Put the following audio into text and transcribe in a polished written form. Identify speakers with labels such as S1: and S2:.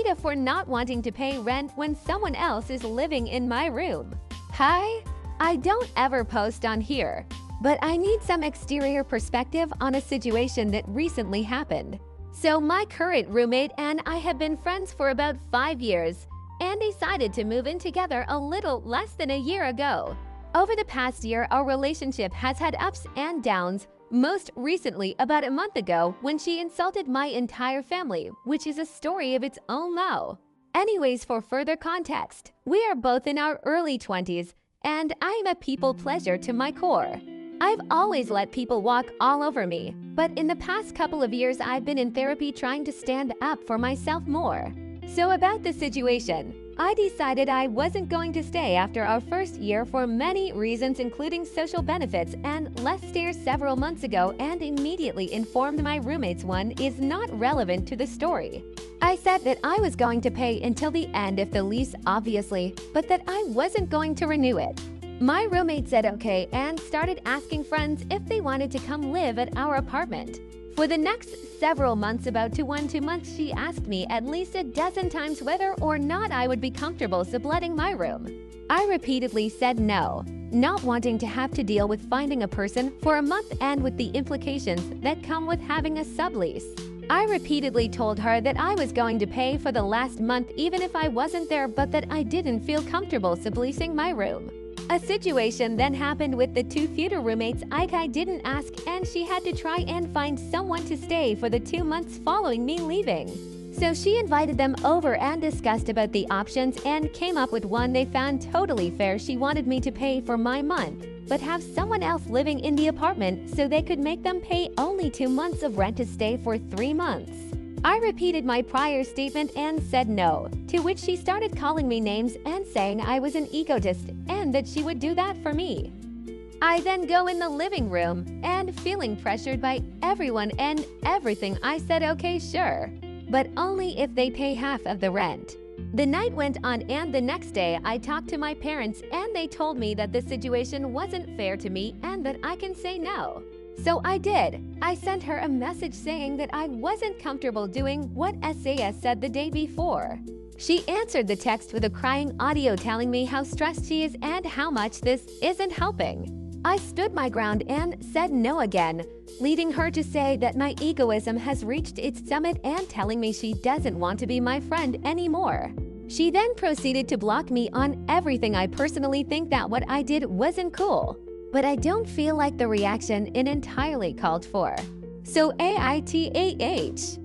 S1: AITAH for not wanting to pay rent when someone else is living in my room. Hi, I don't ever post on here, but I need some exterior perspective on a situation that recently happened. So my current roommate and I have been friends for about 5 years and decided to move in together a little less than a year ago. Over the past year, our relationship has had ups and downs, most recently about a month ago when she insulted my entire family, which is a story of its own now. Anyways, for further context, we are both in our early 20s and I'm a people pleaser to my core. I've always let people walk all over me, but in the past couple of years I've been in therapy trying to stand up for myself more. So about the situation, I decided I wasn't going to stay after our first year for many reasons, including social benefits, and left stairs several months ago and immediately informed my roommates one is not relevant to the story. I said that I was going to pay until the end of the lease, obviously, but that I wasn't going to renew it. My roommate said okay and started asking friends if they wanted to come live at our apartment. For the next several months, about 2 months, she asked me at least a dozen times whether or not I would be comfortable subletting my room. I repeatedly said no, not wanting to have to deal with finding a person for a month and with the implications that come with having a sublease. I repeatedly told her that I was going to pay for the last month even if I wasn't there, but that I didn't feel comfortable subleasing my room. A situation then happened with the 2 future roommates I didn't ask, and she had to try and find someone to stay for the 2 months following me leaving. So she invited them over and discussed about the options and came up with one they found totally fair. She wanted me to pay for my month, but have someone else living in the apartment so they could make them pay only 2 months of rent to stay for 3 months. I repeated my prior statement and said no, to which she started calling me names and saying I was an egotist and that she would do that for me. I then go in the living room and feeling pressured by everyone and everything, I said okay, sure, but only if they pay half of the rent. The night went on and the next day I talked to my parents and they told me that the situation wasn't fair to me and that I can say no. So I did. I sent her a message saying that I wasn't comfortable doing what SAS said the day before. She answered the text with a crying audio telling me how stressed she is and how much this isn't helping. I stood my ground and said no again, leading her to say that my egoism has reached its summit and telling me she doesn't want to be my friend anymore. She then proceeded to block me on everything. I personally think that what I did wasn't cool, but I don't feel like the reaction is entirely called for. So AITAH.